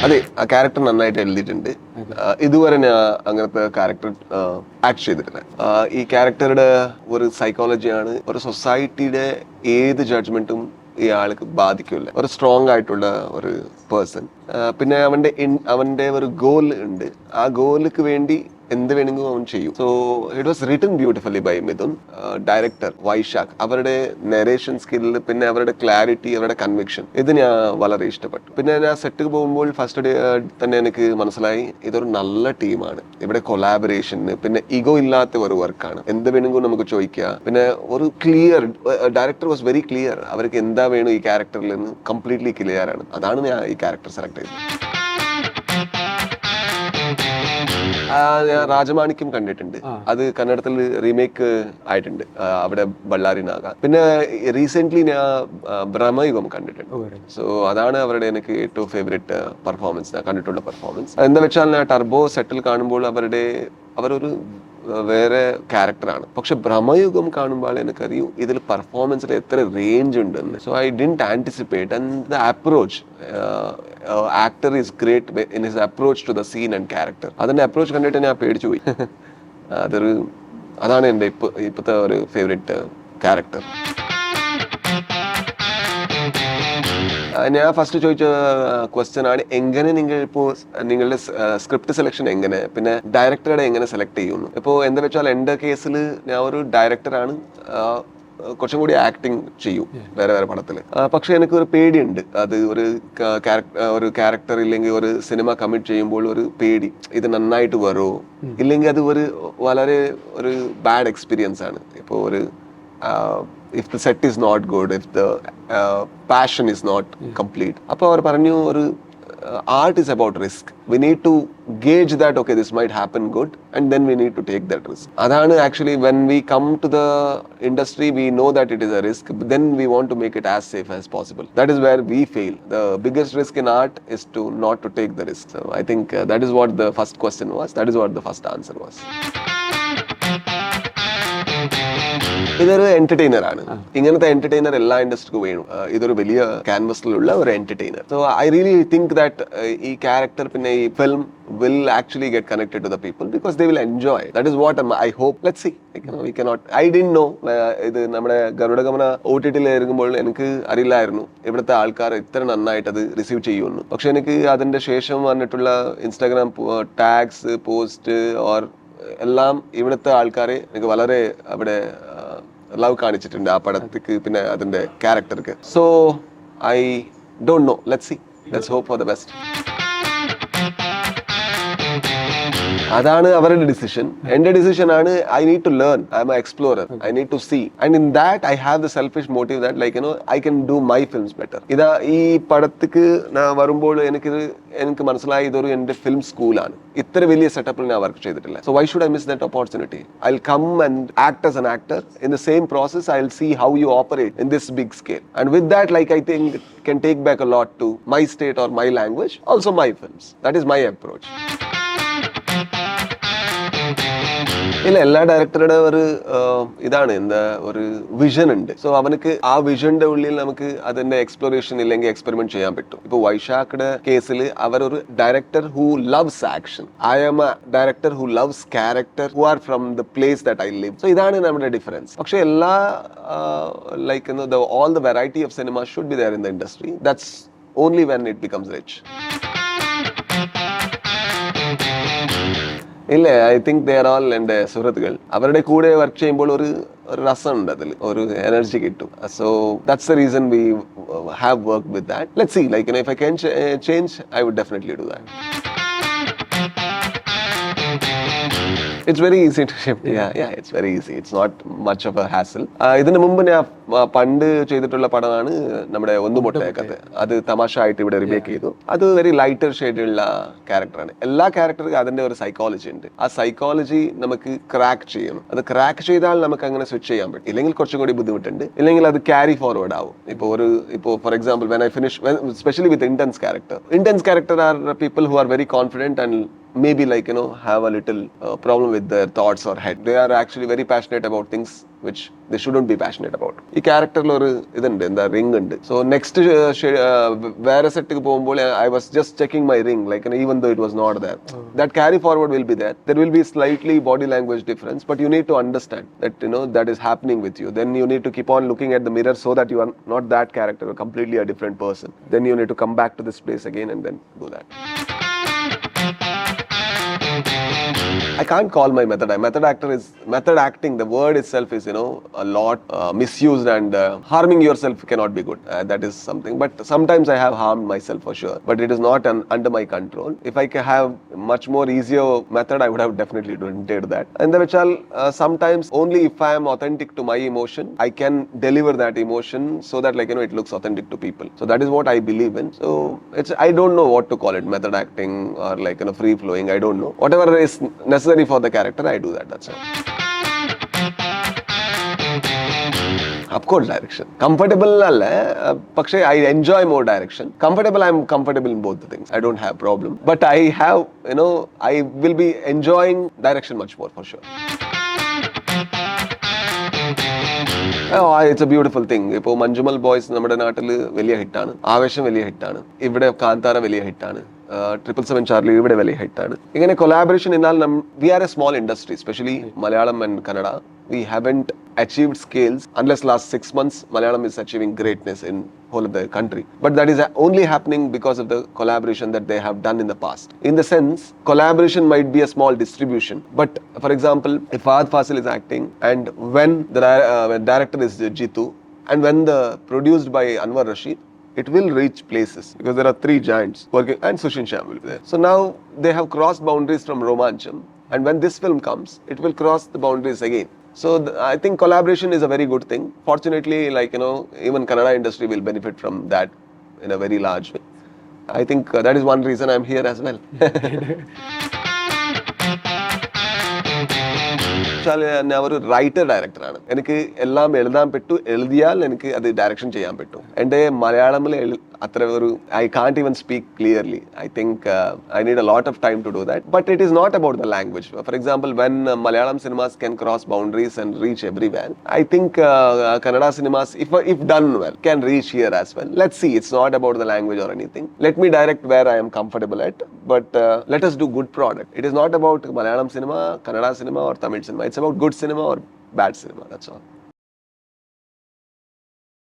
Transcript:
അതെ, ആ ക്യാരക്ടർ നന്നായിട്ട് എഴുതിയിട്ടുണ്ട്. ഇതുവരെ ഞാൻ അങ്ങനത്തെ ക്യാരക്ടർ ആക്ട് ചെയ്തിട്ടില്ല. ഈ ക്യാരക്ടറുടെ ഒരു സൈക്കോളജിയാണ് ഒരു സൊസൈറ്റിയുടെ ഏത് ജഡ്ജ്മെന്റും ഈ ആൾക്ക് ബാധിക്കില്ല. ഒരു സ്ട്രോങ് ആയിട്ടുള്ള ഒരു പേഴ്സൺ. പിന്നെ അവന്റെ ഒരു ഗോൾ ഉണ്ട്. ആ ഗോലിക്ക് വേണ്ടി എന്ത് വേണമെങ്കിലും അവൻ ചെയ്യും. So it was written beautifully by Midhun. Director Vysakh, അവരുടെ നെറേഷൻ സ്കില്ല്, പിന്നെ അവരുടെ ക്ലാരിറ്റി, അവരുടെ കൺവിക്ഷൻ, ഇത് ഞാൻ വളരെ ഇഷ്ടപ്പെട്ടു. പിന്നെ ഞാൻ സെറ്റ് പോകുമ്പോൾ ഫസ്റ്റ് ഡേ തന്നെ എനിക്ക് മനസ്സിലായി ഇതൊരു നല്ല ടീമാണ്. ഇവിടെ കൊളാബറേഷന് പിന്നെ ഈഗോ ഇല്ലാത്ത ഒരു വർക്കാണ്. എന്ത് വേണമെങ്കിലും നമുക്ക് ചോദിക്കുക. പിന്നെ ഒരു clear director was very clear. അവർക്ക് എന്താ വേണം ഈ ക്യാരക്ടറിൽ നിന്ന് കംപ്ലീറ്റ്ലി ക്ലിയർ ആണ്. അതാണ് ഞാൻ ഈ ക്യാരക്ടർ സെലക്ട് ചെയ്തത്. ഞാൻ രാജമാണിക്യം കണ്ടിട്ടുണ്ട്. അത് കന്നഡത്തിൽ റീമേക്ക് ആയിട്ടുണ്ട്, അവിടെ ബള്ളാരി നാഗ. പിന്നെ റീസെന്റ് ഞാൻ ബ്രഹ്മയുഗം കണ്ടിട്ടുണ്ട്. സോ അതാണ് അവരുടെ എനിക്ക് ഏറ്റവും ഫേവറേറ്റ് പെർഫോമൻസ്, ഞാൻ കണ്ടിട്ടുള്ള പെർഫോമൻസ്. എന്താ വെച്ചാൽ ഞാൻ ടർബോ സെറ്റിൽ കാണുമ്പോൾ അവരൊരു വേറെ ക്യാരക്ടറാണ്. പക്ഷെ ബ്രഹ്മയുഗം കാണുമ്പോൾ എനിക്കറിയൂ ഇതിൽ പെർഫോമൻസിൽ എത്ര റേഞ്ച് ഉണ്ടെന്ന്. So I didn't anticipate. And the approach, actor is great in his approach to the scene and character. അതിന്റെ അപ്രോച്ച് കണ്ടിട്ട് ഞാൻ പേടിച്ചു പോയി. അതാണ് എൻ്റെ ഇപ്പോഴത്തെ ഒരു ഫേവറേറ്റ് ക്യാരക്ടർ. ഞാൻ ഫസ്റ്റ് ചോദിച്ച ക്വസ്റ്റ്യൻ ആണ്, എങ്ങനെ നിങ്ങളുടെ സ്ക്രിപ്റ്റ് സെലക്ഷൻ എങ്ങനെ, പിന്നെ ഡയറക്ടറുടെ എങ്ങനെ സെലക്ട് ചെയ്യുന്നു. ഇപ്പോൾ എന്താ വെച്ചാൽ എൻ്റെ കേസിൽ ഞാൻ ഒരു ഡയറക്ടറാണ്, കുറച്ചും കൂടി ആക്ടിങ് ചെയ്യും വേറെ വേറെ പടത്തിൽ. പക്ഷെ എനിക്ക് ഒരു പേടിയുണ്ട്. അത് ഒരു ക്യാരക്ടർ ഇല്ലെങ്കിൽ ഒരു സിനിമ കമ്മിറ്റ് ചെയ്യുമ്പോൾ ഒരു പേടി, ഇത് നന്നായിട്ട് വരുമോ ഇല്ലെങ്കിൽ അത് വളരെ ഒരു ബാഡ് എക്സ്പീരിയൻസ് ആണ്. ഇപ്പോൾ if the set is not good, if the passion is not complete. അപ്പോൾ അവർ പറഞ്ഞു art is about risk. We need to gauge that, okay, this might happen good, and then we need to take that risk. Adana actually, when we come to the industry, we know that it is a risk, but then we want to make it as safe as possible. That is where we fail. The biggest risk in art is to not to take the risk. So I think that is what the first question was. That is what the first answer was. ഇതൊരു entertainer ആണ്. ഇങ്ങനത്തെ entertainer എല്ലാ ഇൻഡസ്ട്രിക്കും വേണം. ഇതൊരു വലിയ ക്യാൻവസിലുള്ള ഒരു entertainer. So I really think that ഈ character പിന്നെ ഈ film will actually get connected to the people because they will enjoy. That is what I hope. Let's see. We cannot. I didn't know. ഇത് നമ്മുടെ ഗരുഡഗമന OTT-ൽ ഇറങ്ങുമ്പോൾ എനിക്ക് അറിയില്ലായിരുന്നു ഇവിടുത്തെ ആൾക്കാർ ഇത്ര നന്നായിട്ട് അത് റിസീവ് ചെയ്യുമെന്ന്. പക്ഷെ എനിക്ക് അതിന്റെ ശേഷം വന്നിട്ടുള്ള ഇൻസ്റ്റാഗ്രാം ടാഗ്സ്, പോസ്റ്റ് ഓർ എല്ലാം ഇവിടുത്തെ ആൾക്കാരെ എനിക്ക് വളരെ അവിടെ ലവ് കാണിച്ചിട്ടുണ്ട് ആ പടത്തിക്ക് പിന്നെ അതിന്റെ ക്യാരക്ടർക്ക്. So I don't know. Let's hope for the best. അതാണ് അവരുടെ ഡിസിഷൻ. എന്റെ ഡിസിഷൻ ആണ് I need to learn. I'm a explorer. I need to see and in that I have the selfish motive that I can do my films better. ഈ പടത്തിക്ക് ഞാൻ വരുമ്പോൾ എനിക്ക് മനസ്സിലായി ഇതൊരു എന്റെ ഫിലിം സ്കൂളാണ്. ഇത്ര വലിയ സെറ്റപ്പിൽ ഞാൻ വർക്ക് ചെയ്തിട്ടില്ല. So why should I miss that opportunity? I will come and act as an actor. In the same process I will see how you operate in this big scale. And with that I think can take back a lot to my state or my language, also my films. That is my approach. ഇല്ല, എല്ലാ ഡയറക്ടറുടെ ഇതാണ് ഒരു vision ഉണ്ട്. So അവനക്ക് ആ വിഷന്റെ ഉള്ളിൽ നമുക്ക് അതിന്റെ എക്സ്പ്ലോറേഷൻ ഇല്ലെങ്കിൽ എക്സ്പെരിമെന്റ് ചെയ്യാൻ പറ്റും. ഇപ്പൊ വൈശാഖിന്റെ കേസിൽ അവരൊരു director who loves action. I am a director who loves character who are from the place that I live. So ഇതാണ് നമ്മുടെ ഡിഫറൻസ്. പക്ഷെ എല്ലാ all the variety of cinema should be there in the industry. That's only when it becomes rich. ഇല്ല, I think they are all എൻ്റെ സുഹൃത്തുക്കൾ. അവരുടെ കൂടെ work ചെയ്യുമ്പോൾ ഒരു രസമുണ്ട്, അതിൽ ഒരു എനർജി കിട്ടും. So that's the reason we have work with that. Let's see if I can change, I would definitely do that. It's very easy to shift. Yeah, it's very easy. It's not much of a hassle. ഇതിന് മുമ്പ് ഞാൻ പണ്ട് ചെയ്തിട്ടുള്ള പടമാണ് നമ്മുടെ ഒന്നുമൊട്ടേക്കത്ത്. അത് തമാശ ആയിട്ട് ഇവിടെ റിമേക്ക് ചെയ്തു. അത് വെരി ലൈറ്റർ ഷെയ്ഡിലുള്ള ക്യാരക്ടറാണ്. എല്ലാ ക്യാരക്ടർക്കും അതിന്റെ ഒരു സൈക്കോളജി ഉണ്ട്. ആ സൈക്കോളജി നമുക്ക് ക്രാക്ക് ചെയ്യണം. അത് ക്രാക്ക് ചെയ്താൽ നമുക്ക് അങ്ങനെ സ്വിച്ച് ചെയ്യാൻ പറ്റും. ഇല്ലെങ്കിൽ കുറച്ചും കൂടി ബുദ്ധിമുട്ടുണ്ട്. ഇല്ലെങ്കിൽ അത് ക്യാരി ഫോർവേഡ് ആവും. ഇപ്പോൾ for example when I finish, especially with intense character are people who are very confident and maybe like have a little problem with their thoughts or head. They are actually very passionate about things which they shouldn't be passionate about. ഈ ക്യാരക്ടറിൽ ഒരു ഇതുണ്ട്, എന്താ ring ഉണ്ട്. So next വേറെ set പോകുമ്പോൾ I was just checking my ring like even though it was not there. That carry forward will be there. There will be slightly body language difference, but you need to understand that that is happening with you. Then you need to keep on looking at the mirror so that you are not that character, completely a different person. Then you need to come back to this place again and then do that. I can't call my method. Method acting. The word itself is a lot misused, and harming yourself cannot be good. That is something. But sometimes I have harmed myself for sure. But it is not under my control. If I can have much more easier method, I would have definitely did that. And sometimes only if I am authentic to my emotion, I can deliver that emotion so that it looks authentic to people. So that is what I believe in. So I don't know what to call it, method acting or free flowing. I don't know. Whatever is necessary for the character, I do that. That's all. Of course, direction. Comfortable alla, pakshe I enjoy more direction. Comfortable, I'm comfortable in both the things. I don't have problem. But I have, I will be enjoying direction much more for sure. Oh, it's a beautiful thing. ഇപ്പോൾ Manjummel boys നമ്മുടെ നാട്ടിൽ വലിയ ഹിറ്റാണ്, ആവേശം വലിയ ഹിറ്റാണ്, ഇവിടെ കാന്താര വലിയ ഹിറ്റാണ്, 777 Charlie ഇവിടെ വലിയ ഹിറ്റാണ്. ഇങ്ങനെ കൊളാബറേഷൻ എന്നാൽ we are a small industry, specially Malayalam and Kannada. We haven't achieved scales unless last 6 months Malayalam is achieving greatness in whole of the country. But that is only happening because of the collaboration that they have done in the past. In the sense, collaboration might be a small distribution. But for example, if Fahad Fasil is acting and when the director is Jitu and when the produced by Anwar Rashid, it will reach places because there are 3 giants working and Sushin Shyam will be there. So now they have crossed boundaries from Romancham, and when this film comes, it will cross the boundaries again. So I think collaboration is a very good thing. Fortunately, even Kannada industry will benefit from that in a very large way. I think that is one reason I'm here as well. ഞാൻ ഒരു writer ഡയറക്ടറാണ്. എനിക്ക് എല്ലാം എഴുതാൻ പറ്റൂ, എഴുതിയാൽ എനിക്ക് അത് ഡയറക്ഷൻ ചെയ്യാൻ പറ്റും. എൻ്റെ മലയാളത്തിൽ അത്ര ഒരു I can't even speak clearly. I think I need a lot of time to do that. But it is not about the language. For example, when Malayalam cinemas can cross boundaries and reach everywhere, I think Kannada cinemas, if done well, can reach here as well. Let's see. It's not about the language or anything. Let me direct where I am comfortable at, but let us do good product. It is not about Malayalam cinema, Kannada cinema or Tamil cinema. It's about good cinema or bad cinema. That's all.